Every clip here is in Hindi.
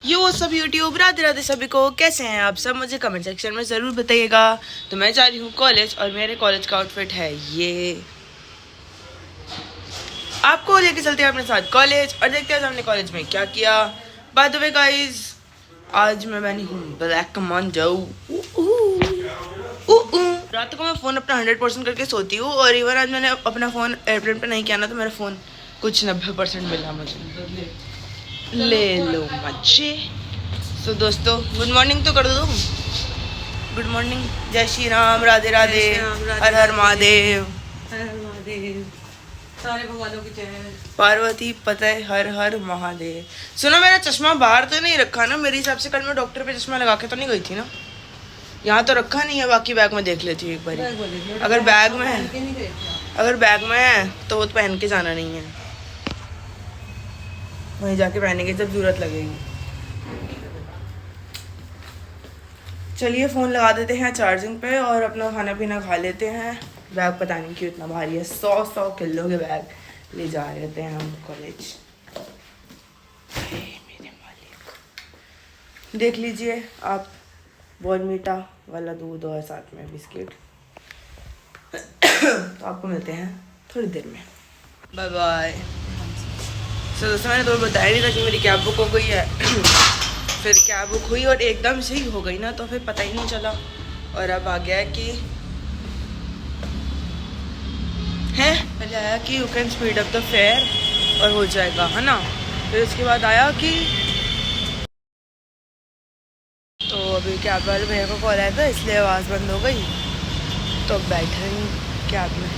यो सब यूट्यूब राधे राधे सभी को, कैसे हैं आप सब? मुझे कमेंट सेक्शन में ज़रूर बताइएगा। तो मैं जा रही हूँ कॉलेज और मेरे कॉलेज का आउटफिट है ये। आपको लेके चलते हैं अपने साथ कॉलेज और देखते हैं हमने कॉलेज में क्या किया। बाय द वे गाइस, आज मैं बनी हूँ ब्लैक कमांडो। रात को मैं फ़ोन अपना 100% करके सोती हूँ और इवन आज मैंने अपना फ़ोन एयरप्लेन पे नहीं किया ना, तो मेरा फ़ोन कुछ 90% मिला मुझे। ले लो मच्छी। तो दोस्तों गुड मॉर्निंग तो कर दो। गुड मॉर्निंग, जय श्री राम, राधे राधे, हर हर महादेव। हर हर महादेव, सारे भगवानों की जय। पार्वती पते हर हर महादेव। सुनो, मेरा चश्मा बाहर तो नहीं रखा ना? मेरे हिसाब से कल मैं डॉक्टर पे चश्मा लगा के तो नहीं गई थी ना? यहाँ तो रखा नहीं है, बाकी बैग में देख लेती हूँ एक बार। अगर बैग में है, अगर बैग में है तो वो तो पहन के जाना नहीं है, वहीं जाके पहनेंगे जब जरूरत लगेगी। चलिए फ़ोन लगा देते हैं चार्जिंग पे और अपना खाना पीना खा लेते हैं। बैग पता नहीं क्यों इतना भारी है, 100 किलो के बैग ले जा रहे थे हम कॉलेज। मेरे मालिक, देख लीजिए आप, बॉर्नवीटा वाला दूध और साथ में बिस्किट। तो आपको मिलते हैं थोड़ी देर में, बाय बाय। सो दोस्तों, मैंने तो बताया नहीं था कि मेरी कैब बुक हो गई है। फिर कैब बुक हुई और एकदम से ही हो गई ना, तो फिर पता ही नहीं चला। और अब आ गया कि है, पहले आया कि you can speed up the fair और हो जाएगा, है ना। फिर उसके बाद आया कि तो अभी कैब वाले भैया को कॉल आया था, इसलिए आवाज़ बंद हो गई। तो अब बैठे हैं कैब में।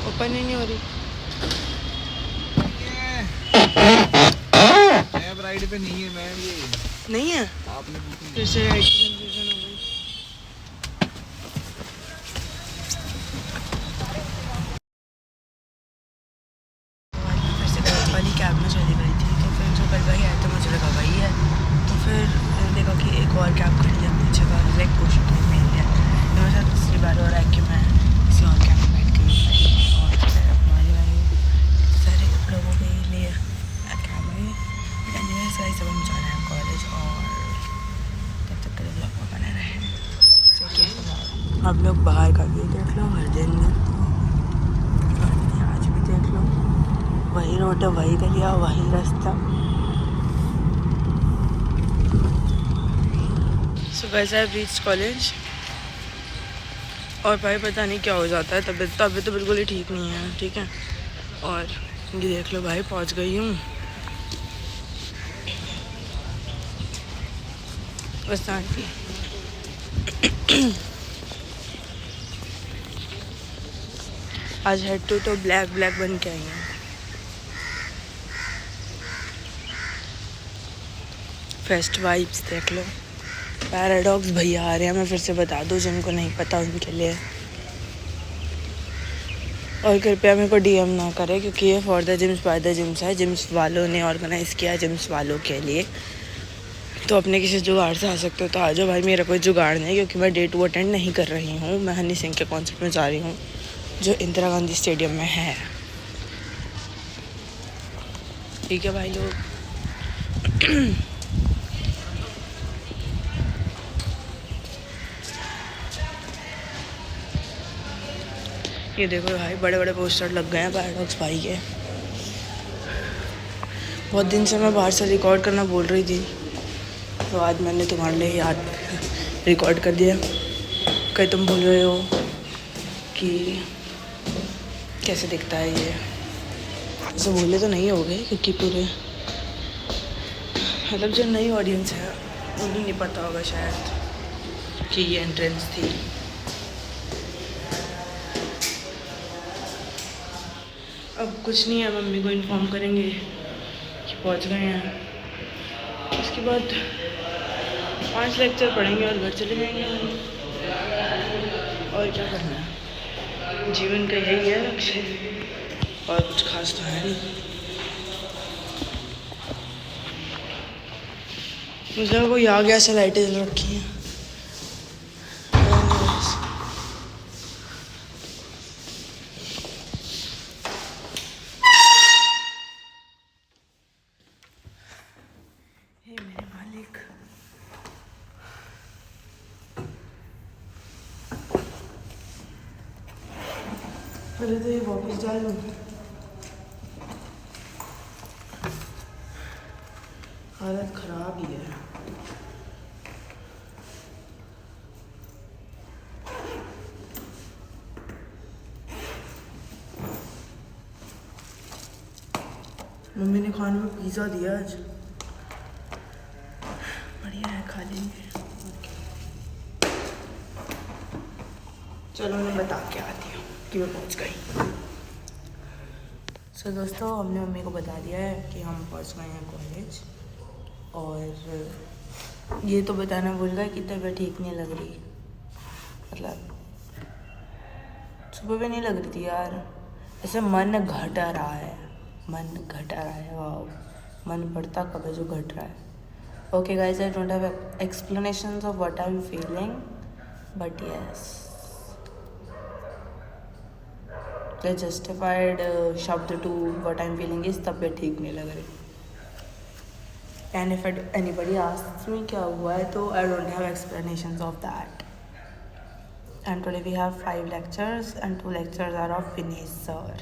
ओपन ही नहीं हो रही। ऐप राइड पे नहीं है मैम, ये नहीं है, आपने फिर से राइड की कंफ्यूजन हो गई। फिर से गलत वाली कैब में चली गई थी, तो फिर जो कल भाई आया तो मुझे लगा वही है। तो फिर मैंने देखा कि एक और कैब खड़ी है पीछे का, लाइक पोशन टाइप में है। तो मेरे साथ दूसरी बार हो रहा है कि मैं किसी और कैब में बैठ गई और फिर हमारे सारे लोगों के लिए कैब में गाइस सब हम जा रहे हैं कॉलेज। और तब तक के लिए ब्लॉग में बने रहे। आप लोग बाहर का व्यू देख लो, हर दिन आज भी देख लो, वही रोड है, वही गलिया, वही रास्ता। So guys, I have reached college. और भाई पता नहीं क्या हो जाता है, तबीयत तो बिल्कुल ही ठीक नहीं है, ठीक है। और ये देख लो भाई, पहुंच गई हूँ बस आंटी। आज हेड टू तो ब्लैक ब्लैक बन के आई हैं। फेस्ट वाइब्स देख लो। पैराडॉक्स भैया आ रहे हैं, मैं फिर से बता दूँ जिनको नहीं पता उनके लिए। और कृपया मेरे को डीएम ना करें, क्योंकि ये for the gyms by the gyms है। जिम्स वालों ने ऑर्गेनाइज़ किया जिम्स वालों के लिए। तो अपने किसी जुगाड़ से आ सकते हो तो आ जाओ भाई, मेरा कोई जुगाड़ नहीं, क्योंकि मैं डे 2 अटेंड नहीं कर रही हूँ। मैं हनी सिंह के कॉन्सर्ट में जा रही हूँ जो इंदिरा गांधी स्टेडियम में है। ठीक है भाई लोग। ये देखो भाई, बड़े बड़े पोस्टर लग गए हैं पैराडॉक्स भाई के। बहुत दिन से मैं बाहर से रिकॉर्ड करना बोल रही थी, तो आज मैंने तुम्हारे लिए याद रिकॉर्ड कर दिया। कहीं तुम बोल रहे हो कि कैसे दिखता है ये, ऐसे बोले तो नहीं हो गए, क्योंकि पूरे मतलब जो नई ऑडियंस है उन्हें नहीं पता होगा शायद कि ये एंट्रेंस थी। अब कुछ नहीं है, मम्मी को इन्फॉर्म करेंगे कि पहुंच गए हैं। उसके बाद 5 लेक्चर पढ़ेंगे और घर चले जाएंगे। और क्या करना है, जीवन का यही है लक्ष्य, और कुछ खास तो है नहीं। मुझे कोई आ गया, ऐसे लाइटें जल रखी हैं। हे मेरे मालिक, पहले तो ये वापस डाल लूँ। हालत खराब ही है। मम्मी ने खाने में पिज़्ज़ा दिया आज, बढ़िया है, खा लेंगे। चलो मैं बता के आती हूँ कि मैं पहुँच गई। सो दोस्तों, हमने मम्मी को बता दिया है कि हम पहुँच गए हैं कॉलेज। और ये तो बताना भूल गए कि तबीयत ठीक नहीं लग रही, मतलब सुबह भी नहीं लग रही थी यार। ऐसे मन घट रहा है, मन घट रहा है। वाह, मन बढ़ता कब है जो घट रहा है। Okay guys, I don't have explanations of what I am feeling, but yes the justified शब्द to what I am feeling is तबीयत ठीक नहीं लग रही। And if anybody asks me क्या हुआ है, तो I don't have explanations of that. And today we have 5 lectures and 2 lectures are of Vinesh sir.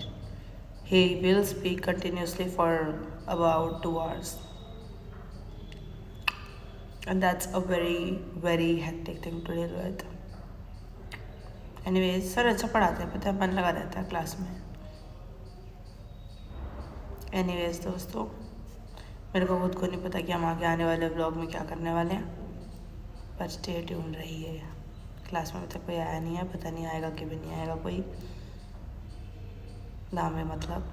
He will speak continuously for about 2 hours. And that's a very hectic thing to deal with. Anyways, sir अच्छा पढ़ाते हैं, पता है, मन लगा रहता है क्लास में। Anyways दोस्तों, मेरे को खुद को नहीं पता कि हम आगे आने वाले व्लॉग में क्या करने वाले हैं, पर स्टे ट्यून रहिए। क्लास में अभी तक कोई आया नहीं है, पता नहीं आएगा कि भी नहीं आएगा कोई, नाम है मतलब।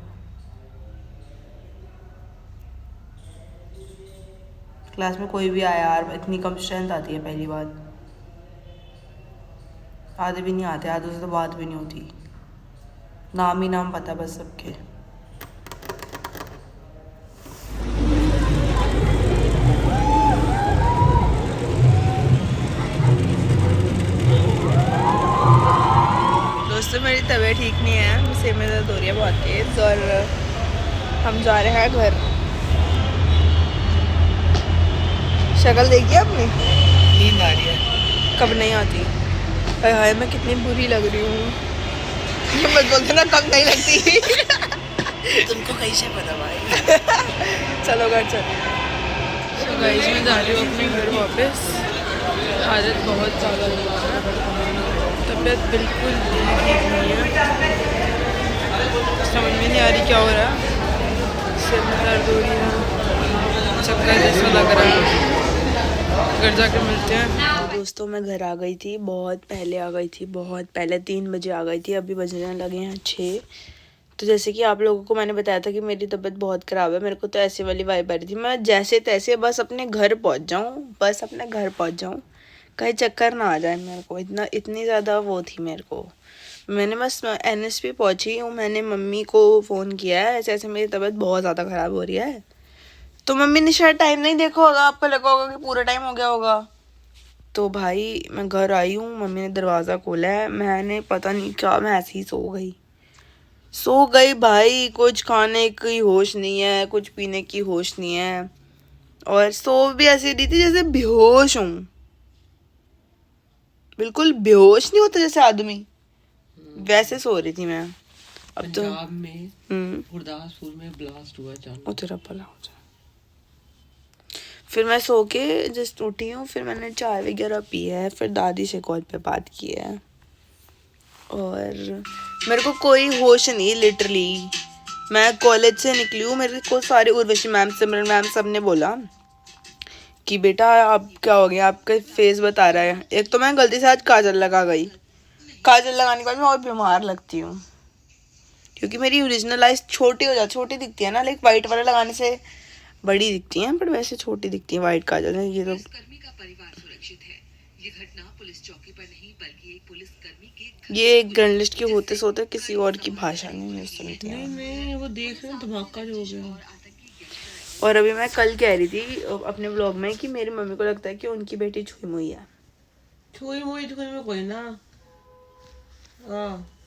क्लास में कोई भी आया यार, इतनी कम स्ट्रेंथ आती है पहली बात। आधे भी नहीं आते, आधे से तो बात भी नहीं होती, नाम ही नाम पता बस सबके। दोस्तों मेरी तबीयत ठीक नहीं है, सिर में दर्द हो रही है बहुत तेज, और हम जा रहे हैं घर। शक्ल देखी आपने? नींद आ रही है। कब नहीं आती? हाय मैं कितनी बुरी लग रही हूँ। ये मत बोलते ना, कब नहीं लगती। तुमको कैसे पता भाई? चलो घर चलो। तो गाइस मैं जा रही हूँ अपने घर वापस। हालत बहुत ज़्यादा खराब है, तबीयत बिल्कुल ठीक नहीं है, समझ में नहीं आ रही क्या हो रहा है, सिर में दर्द हो रही है, चक्कर जैसा लग रहा है। घर जाकर मिलते हैं। दोस्तों मैं घर आ गई थी, बहुत पहले आ गई थी, बहुत पहले 3 बजे आ गई थी, अभी बजने लगे हैं 6। तो जैसे कि आप लोगों को मैंने बताया था कि मेरी तबीयत बहुत ख़राब है, मेरे को तो ऐसे वाली वाइब आ रही थी, मैं जैसे तैसे बस अपने घर पहुंच जाऊं, बस अपने घर पहुंच जाऊं, कहीं चक्कर ना आ जाए मेरे को, इतनी ज़्यादा वो थी मेरे को। मैंने बस NSP पहुंची हूँ, मैंने मम्मी को फ़ोन किया है, ऐसे ऐसे मेरी तबीयत बहुत ज़्यादा ख़राब हो रही है। तो मम्मी ने शायद टाइम नहीं देखा होगा, आपको लगा होगा कि पूरा टाइम हो गया होगा। तो भाई मैं घर आई हूँ, मम्मी ने दरवाज़ा खोला है, मैंने पता नहीं क्या, मैं ऐसे ही सो गई भाई। कुछ खाने की होश नहीं है, कुछ पीने की होश नहीं है, और सो भी ऐसी रही थी जैसे बेहोश हूँ, बिल्कुल बेहोश नहीं होता जैसे आदमी, वैसे सो रही थी मैं। अब तो पंजाब में गुरदासपुर में ब्लास्ट हुआ अचानक। तेरा भला हो जाए। फिर मैं सो के जस्ट उठी हूँ, फिर मैंने चाय वगैरह पी है, फिर दादी से कॉल पे बात की है, और मेरे को कोई होश नहीं लिटरली। मैं कॉलेज से निकली हूँ, मेरे को सारे उर्वशी मैम, सिमरन मैम सब ने बोला कि बेटा आप क्या हो गया, आपका फेस बता रहा है। एक तो मैं गलती से आज काजल लगा गई, काजल लगाने के बाद मैं और बीमार लगती हूँ, क्योंकि मेरी ओरिजिनल आइज छोटी दिखती है ना, लाइक वाइट वाला लगाने से बड़ी दिखती हैं, पर वैसे छोटी दिखती है वाइट काजल है। ये तो कर्मी का परिवार सुरक्षित है। ये घटना पुलिस चौकी पर नहीं बल्कि एक पुलिस कर्मी के, ये एक जर्नलिस्ट के होते सोते किसी और की भाषा नहीं सुनते हैं। नहीं वो देख रहे हैं धमाका जो हो गया। और अभी मैं कल कह रही थी अपने व्लॉग में कि मेरी मम्मी को लगता है कि उनकी बेटी छुई मुई है। छुई में कोई ना।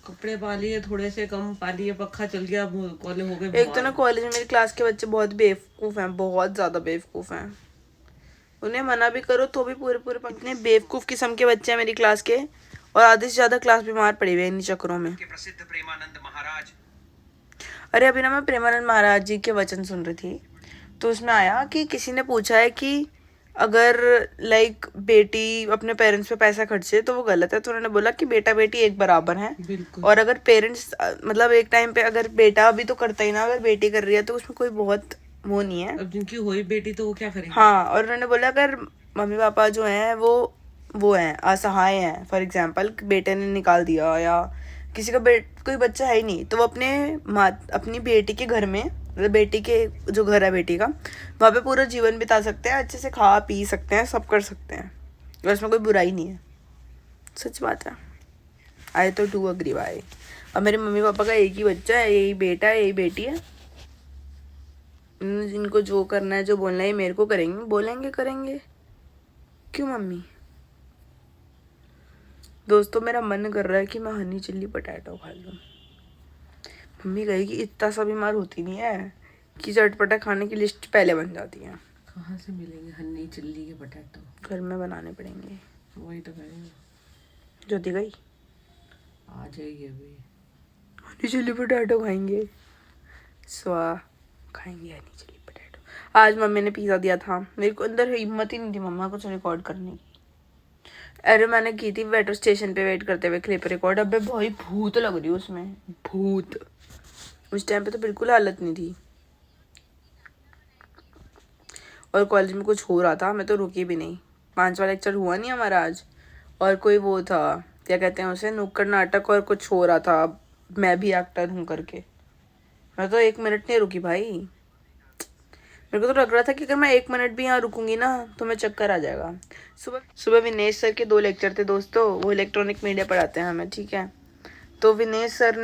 कपड़े पा लिए, थोड़े से कम पा लिए, पक्का चल गया, कॉलेज हो गए। एक तो ना कॉलेज में मेरी क्लास के बच्चे बहुत बेवकूफ़ हैं, बहुत ज़्यादा बेवकूफ़ हैं। उन्हें मना भी करो तो भी पूरे पूरे इतने बेवकूफ़ किस्म के बच्चे हैं मेरी क्लास के, और आधे से ज़्यादा क्लास बीमार पड़ी हुई है इन चक्करों में। प्रसिद्ध प्रेमानंद महाराज। अरे अभी ना मैं प्रेमानंद महाराज जी के वचन सुन रही थी, तो उसमें आया कि किसी ने पूछा है कि अगर लाइक बेटी अपने पेरेंट्स पे पैसा खर्चे तो वो गलत है, तो उन्होंने बोला कि बेटा बेटी एक बराबर हैं। बिल्कुल। और अगर पेरेंट्स मतलब एक टाइम पे अगर बेटा भी तो करता ही ना, अगर बेटी कर रही है तो उसमें कोई बहुत वो नहीं है। अब जिनकी हुई बेटी तो वो क्या करेंगे। हाँ, और उन्होंने बोला अगर मम्मी पापा जो हैं वो हैं असहाय हैं, फॉर एग्जाम्पल बेटे ने निकाल दिया या किसी का कोई बच्चा है ही नहीं, तो वो अपनी बेटी के घर में, मतलब बेटी के जो घर है बेटी का, वहाँ पे पूरा जीवन बिता सकते हैं, अच्छे से खा पी सकते हैं, सब कर सकते हैं, और इसमें कोई बुराई नहीं है। सच बात है। आई तो टू अग्री भाई। अब मेरे मम्मी पापा का एक ही बच्चा है, यही बेटा है, यही बेटी है। इनको जो करना है, जो बोलना है, मेरे को करेंगे, बोलेंगे, करेंगे। क्यों मम्मी? दोस्तों मेरा मन कर रहा है कि मैं हनी चिल्ली पोटैटो खा लूँ। मम्मी कहेगी इतना सा बीमार होती नहीं है कि चटपटा खाने की लिस्ट पहले बन जाती है। कहाँ से मिलेंगे हनी चिल्ली के पोटैटो? घर में बनाने पड़ेंगे। वही तो करेंगे। ज्योति गई आ जाएगी अभी। हनी चिल्ली पोटैटो खाएंगे, स्वाह खाएंगे हनी चिल्ली पोटैटो। आज मम्मी ने पिज़्ज़ा दिया था, मेरे को अंदर हिम्मत ही नहीं थी मम्मा कुछ रिकॉर्ड करने की। अरे मैंने की थी मेट्रो स्टेशन पे वेट करते हुए क्लिप रिकॉर्ड। अबे भाई भूत लग रही उसमें, भूत। उस टाइम पे तो बिल्कुल हालत नहीं थी। और कॉलेज में कुछ हो रहा था, मैं तो रुकी भी नहीं। 5वां लेक्चर हुआ नहीं हमारा आज, और कोई वो था, क्या कहते हैं उसे, नुक्कड़ नाटक, और कुछ हो रहा था, मैं भी एक्टर हूँ करके। मैं तो 1 मिनट नहीं रुकी भाई। मेरे को तो लग रहा था कि अगर मैं 1 मिनट भी यहाँ रुकूंगी ना तो मैं चक्कर आ जाएगा। सुबह विनेश सर के 2 लेक्चर थे दोस्तों, वो इलेक्ट्रॉनिक मीडिया पढ़ाते हैं हमें, ठीक है। तो विनेश सर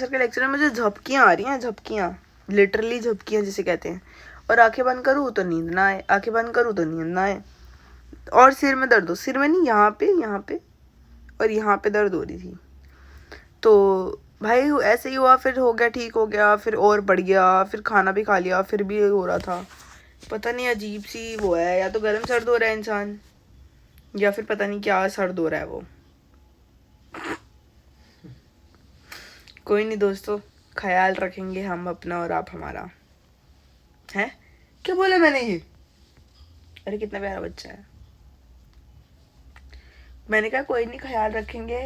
के लेक्चर में मुझे झपकियाँ आ रही हैं, झपकियाँ, लिटरली झपकियाँ जिसे कहते हैं। और आंखें बंद करूँ तो नींद ना आए, आंखें बंद करूँ तो नींद ना आए, और सिर में दर्द हो, सिर में नहीं, यहाँ पे और यहाँ पे दर्द हो रही थी। तो भाई ऐसे ही हुआ, फिर हो गया, ठीक हो गया, फिर और बढ़ गया, फिर खाना भी खा लिया, फिर भी हो रहा था। पता नहीं अजीब सी वो है, या तो गर्म सर्द हो रहा है इंसान, या फिर पता नहीं क्या सर्द हो रहा है वो। कोई नहीं दोस्तों, ख्याल रखेंगे हम अपना और आप हमारा। है क्या बोला मैंने ये? अरे कितना प्यारा बच्चा है। मैंने कहा कोई नहीं, ख्याल रखेंगे,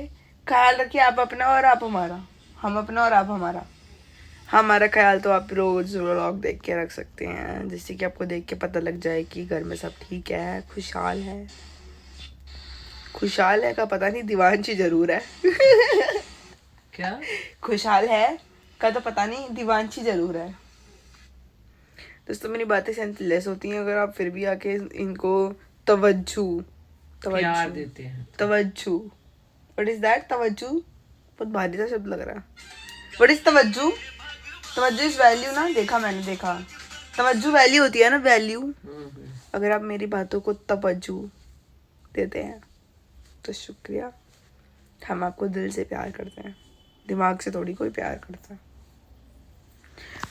ख्याल रखिए आप अपना और आप हमारा, हम अपना और आप हमारा। हमारा ख्याल तो आप रोज व्लॉग देख के रख सकते हैं, जिससे कि आपको देख के पता लग जाए कि घर में सब ठीक है, खुशहाल है। खुशहाल है का पता नहीं, दीवानची जरूर है। क्या खुशहाल है का तो पता नहीं, दीवानची जरूर है। दोस्तों मेरी बातें सेंसलेस होती हैं अगर आप फिर भी आके इनको प्यार देते हैं। तवज्जो, व्हाट इज दैट? तवज्जो बहुत भारी सा शब्द लग रहा है। व्हाट इज तवज्जो? तवज्जो इज वैल्यू ना, देखा मैंने, देखा। तवज्जो वैल्यू होती है ना, वैल्यू। अगर आप मेरी बातों को तवज्जो देते हैं तो शुक्रिया। हम आपको दिल से प्यार करते हैं, दिमाग से थोड़ी कोई प्यार करता है।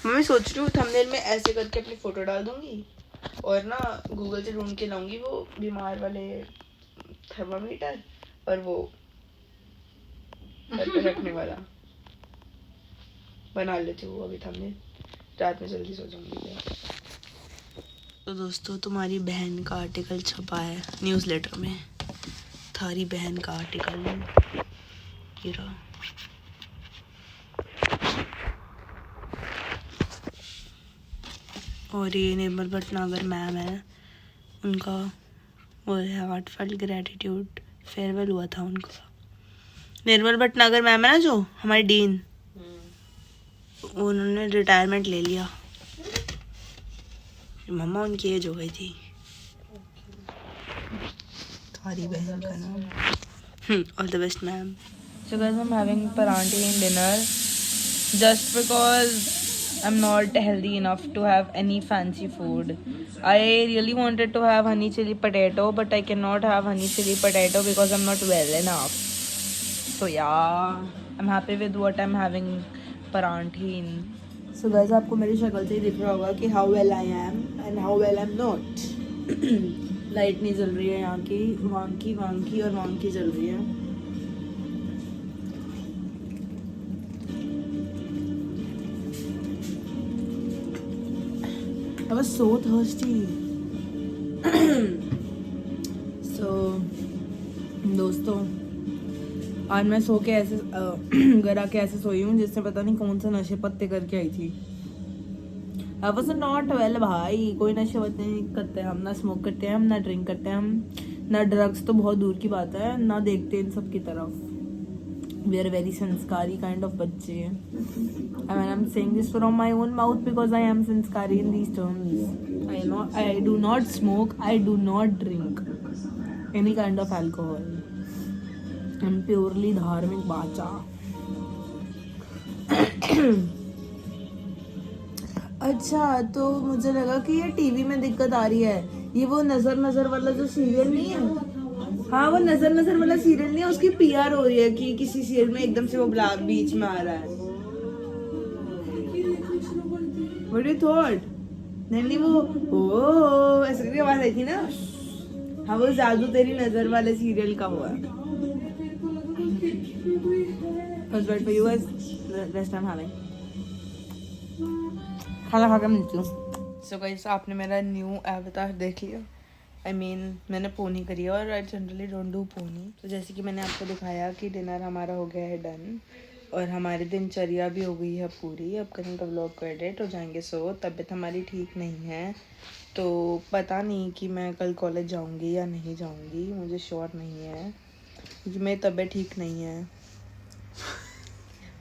मैं सोच रही हूँ थंबनेल में ऐसे करके अपनी फोटो डाल दूंगी, और ना गूगल से ढूंढ के लाऊंगी वो बीमार वाले थर्मामीटर, और वो सर पे रखने वाला बना लेती हूँ अभी थंबनेल। रात में जल्दी सो जाऊंगी। तो दोस्तों तुम्हारी बहन का आर्टिकल छपा है न्यूज़लेटर में, थारी बहन का आर्टिकल ये रहा। और ये निर्मल भटनागर मैम है, उनका वो है हार्टफेल्ट ग्रेटिट्यूड, फेयरवेल हुआ था उनका। निर्मल भटनागर मैम है ना जो हमारी डीन, उन्होंने रिटायरमेंट ले लिया। मम्मा उनकी एज हो गई थी। तुम्हारी बहन का नाम all the best ma'am. So guys, I'm having paranthi in dinner just because I'm not healthy enough to have any fancy food. I really wanted to have honey chili potato, but I cannot have honey chili potato because I'm not well enough. So yeah, I'm happy with what I'm having paranthine. So guys, आपको मेरी शक्ल से ही दिख रहा होगा कि how well I am and how well I'm not. Light नहीं जल रही है यहाँ की, वांकी और वांकी जल रही है. I was so thirsty. So दोस्तों, आज मैं सो के ऐसे घर आके ऐसे सोई हूँ जिससे पता नहीं कौन सा नशे पत्ते करके आई थी. I was not well भाई, कोई नशे पत्ते नहीं करते हम, ना स्मोक करते हैं हम, ना ड्रिंक करते हैं हम, ना ड्रग्स तो बहुत दूर की बात है, ना देखते इन सब की तरफ. We are very संस्कारी kind of बच्चे हैं. I mean, I'm saying this from my own mouth because I am संस्कारी in these terms. I do not smoke, I do not drink any kind of alcohol. I'm purely धार्मिक बाचा. अच्छा, तो मुझे लगा कि ये टीवी में दिक्कत आ रही है. ये वो नजर वाला जो सीरियल नहीं है, हाँ वो नजर वाला सीरियल नहीं है, उसकी पीआर हो रही है कि किसी सीरियल में एकदम से वो ब्लैक बीच में आ रहा है. What you thought? नहीं वो ओ ऐसे करके आवाज आई थी ना. हाँ वो जादू तेरी नजर वाले सीरियल का हुआ. First bite for you guys. Rest I'm having. खाना खा के मिलती हूँ. So guys, आपने मेरा न्यू अवतार देख लिया. I mean, मैंने पोनी करी है और I generally don't do pony. तो जैसे कि मैंने आपको दिखाया कि डिनर हमारा हो गया है डन और हमारी दिनचर्या भी हो गई है पूरी. अब करेंगे व्लॉग को एडिट हो जाएंगे. सो तबीयत हमारी ठीक नहीं है तो पता नहीं कि मैं कल कॉलेज जाऊंगी या नहीं जाऊंगी, मुझे श्योर नहीं है क्योंकि मेरी तबीयत ठीक नहीं है.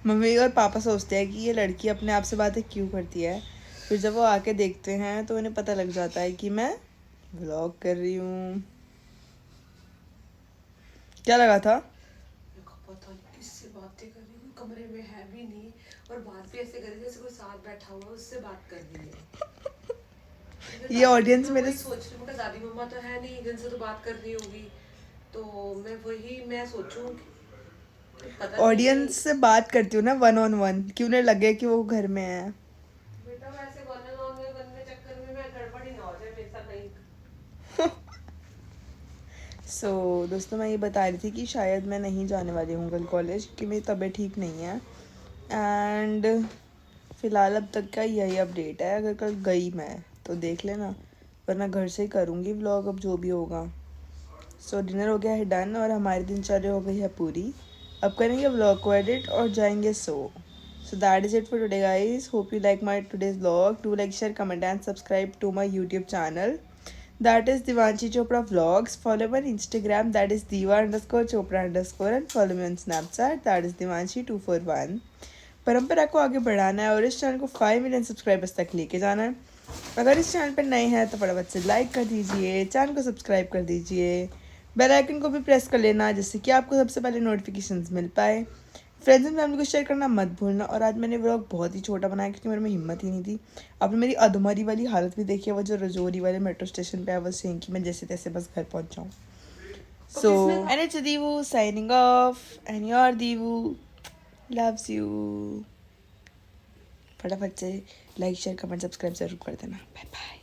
मम्मी और पापा सोचते हैं कि ये लड़की अपने आप से बातें क्यों करती है. फिर जब वो आके देखते हैं तो उन्हें पता लग जाता है कि मैं व्लॉग कर रही हूँ. क्या लगा था? पता नहीं किससे बातें कर रही हूँ, कमरे में है भी नहीं और बात भी ऐसे कर रही है जैसे कोई साथ बैठा हुआ है उससे बात कर रही है. ये ऑडियंस मेरे सोच रही हूँ दादी मम्मा तो है नहीं जिनसे तो बात कर रही होगी, तो मैं सोचूं ऑडियंस से बात करती हूँ ना 1-on-1, क्यों नहीं लगे कि वो घर में है. बेटा वैसे 1-on-1 में बनने चक्कर में मैं गड़बड़ ही ना हो जाए मेरे साथ कहीं. सो दोस्तों, मैं ये बता रही थी कि शायद मैं नहीं जाने वाली हूँ कल कॉलेज क्योंकि मेरी तबीयत ठीक नहीं है. एंड फ़िलहाल अब तक का यही अपडेट है. अगर कल गई मैं तो देख लेना, वरना घर से ही करूँगी व्लॉग अब जो भी होगा. सो डिनर हो गया है डन और हमारी दिनचर्या हो गई है पूरी. अब करेंगे व्लॉग को एडिट और जाएंगे so that is it for today guys. Hope you like my today's vlog. Do like, share, comment and subscribe to my YouTube channel. That is Divanshi Chopra Vlogs. Follow me on Instagram, that is Diva_Chopra_ and follow me on Snapchat, that is Divanshi241. परंपरा को आगे बढ़ाना है और इस चैनल को 5 मिलियन सब्सक्राइबर्स तक लेके जाना है. अगर इस चैनल पर नए हैं तो फटाफट से लाइक कर दीजिए, चैनल को सब्सक्राइब कर दीजिए, बेल आइकन को भी प्रेस कर लेना जिससे कि आपको सबसे पहले नोटिफिकेशंस मिल पाए. फ्रेंड्स एंड फैमिली को शेयर करना मत भूलना. और आज मैंने व्लॉग बहुत ही छोटा बनाया क्योंकि मेरे में हिम्मत ही नहीं थी. आपने मेरी अधमरी वाली हालत भी देखी है, वो जो रजौरी वाले मेट्रो स्टेशन पे आई वाज सेइंग कि मैं जैसे तैसे बस घर पहुंच जाऊँ. So and it's Divu signing off and your Divu loves you. फटाफट से लाइक, शेयर, कमेंट, सब्सक्राइब जरूर कर देना. Bye bye.